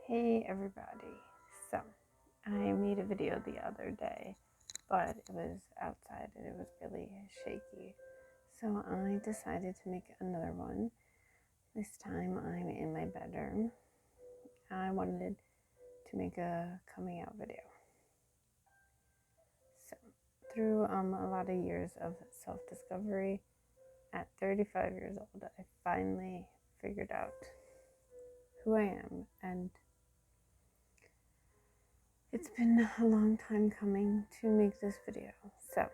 Hey everybody, so I made a video the other day, but it was outside and it was really shaky. So I decided to make another one. This time I'm in my bedroom. I wanted to make a coming out video. So through a lot of years of self-discovery, at 35 years old, I finally figured out who I am, and it's been a long time coming to make this video. So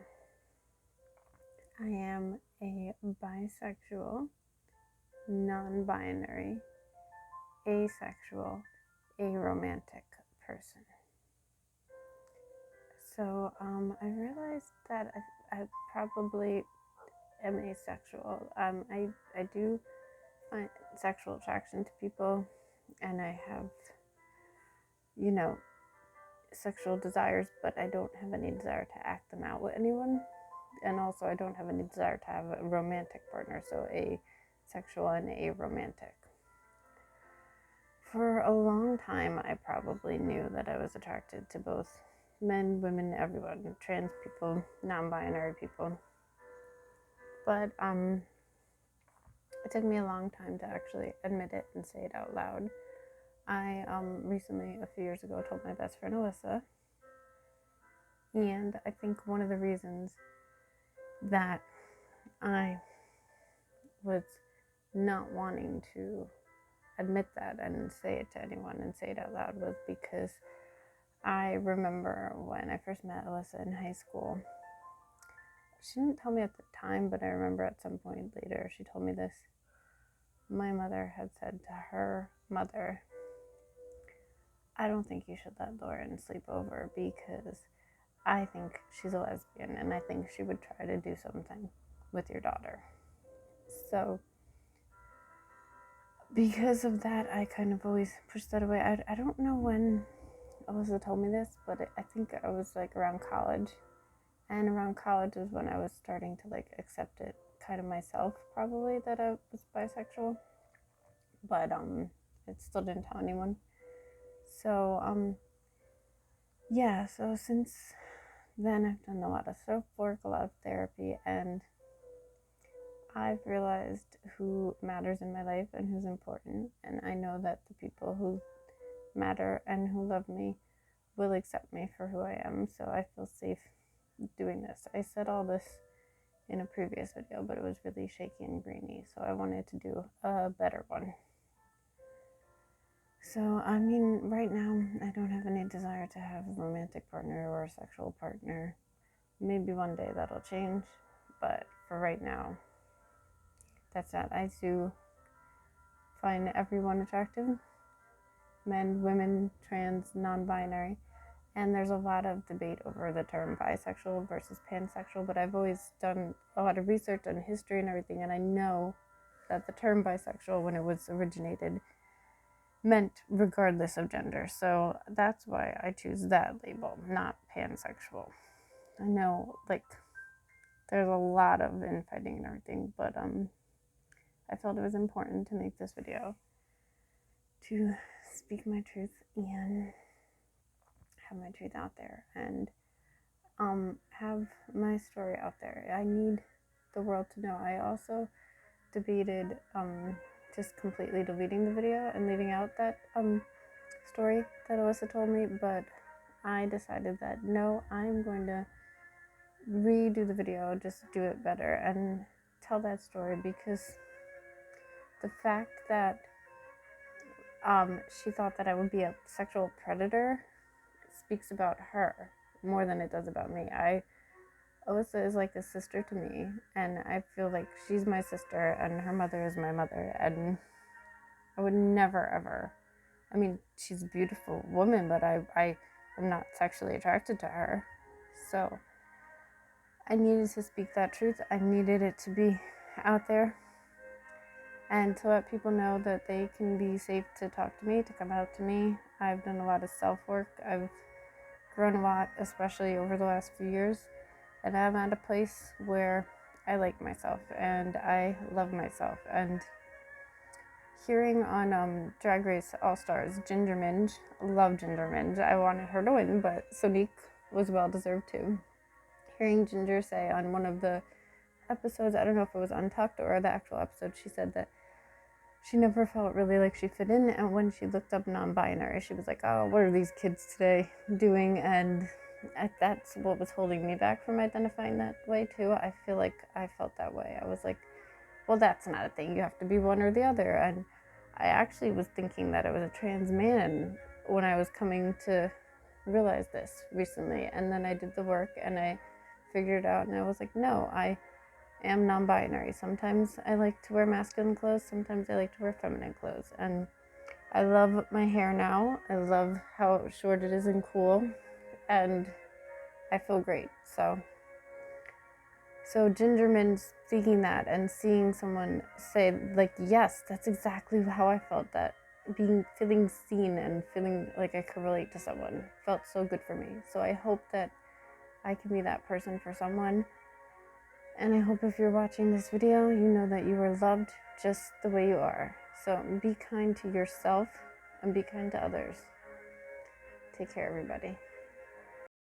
I am a bisexual, non-binary, asexual, aromantic person. So I realized that I probably am asexual. I do find sexual attraction to people, and I have, sexual desires, but I don't have any desire to act them out with anyone. And also, I don't have any desire to have a romantic partner, so asexual and aromantic. For a long time, I probably knew that I was attracted to both men, women, everyone, trans people, non-binary people. But it took me a long time to actually admit it and say it out loud. I recently, a few years ago, told my best friend Alyssa, and I think one of the reasons that I was not wanting to admit that and say it to anyone and say it out loud was because I remember when I first met Alyssa in high school. She didn't tell me at the time, but I remember at some point later she told me this. My mother had said to her mother, I don't think you should let Lauren sleep over because I think she's a lesbian and I think she would try to do something with your daughter. So because of that, I kind of always pushed that away. I don't know when Alyssa told me this, but I think I was like around college. And around college is when I was starting to like accept it kind of myself, probably, that I was bisexual. But I still didn't tell anyone. So so since then I've done a lot of self work, a lot of therapy, and I've realized who matters in my life and who's important. And I know that the people who matter and who love me will accept me for who I am. So I feel safe doing this. I said all this in a previous video, but it was really shaky and grainy. So I wanted to do a better one. So, I mean, right now, I don't have any desire to have a romantic partner or a sexual partner. Maybe one day that'll change, but for right now, that's not. I do find everyone attractive, men, women, trans, non-binary, and there's a lot of debate over the term bisexual versus pansexual, but I've always done a lot of research on history and everything, and I know that the term bisexual, when it was originated, meant regardless of gender. So that's why I choose that label, not pansexual. I know, like, there's a lot of infighting and everything, but I felt it was important to make this video to speak my truth and have my truth out there and have my story out there. I need the world to know. I also debated just completely deleting the video and leaving out that story that Alyssa told me, but I decided that no, I'm going to redo the video, just do it better and tell that story, because the fact that she thought that I would be a sexual predator speaks about her more than it does about me. Alyssa is like a sister to me, and I feel like she's my sister and her mother is my mother, and I would never ever, I mean, she's a beautiful woman, but I am not sexually attracted to her. So I needed to speak that truth. I needed it to be out there and to let people know that they can be safe to talk to me, to come out to me. I've done a lot of self-work. I've grown a lot, especially over the last few years. And I'm at a place where I like myself and I love myself. And hearing on Drag Race All Stars, Ginger Minj, love Ginger Minj. I wanted her to win, but Sonique was well deserved too. Hearing Ginger say on one of the episodes, I don't know if it was Untucked or the actual episode, she said that she never felt really like she fit in, and when she looked up non-binary, she was like, oh, what are these kids today doing? And that's what was holding me back from identifying that way too. I feel like I felt that way. I was like, well, that's not a thing, you have to be one or the other. And I actually was thinking that I was a trans man when I was coming to realize this recently, and then I did the work and I figured it out, and I was like, no, I am non-binary. Sometimes I like to wear masculine clothes, sometimes I like to wear feminine clothes, and I love my hair now. I love how short it is and cool, and I feel great. So Ginger Minj thinking that and seeing someone say like, yes, that's exactly how I felt, that feeling seen and feeling like I could relate to someone felt so good for me. So I hope that I can be that person for someone. And I hope if you're watching this video, you know that you are loved just the way you are. So be kind to yourself and be kind to others. Take care, everybody.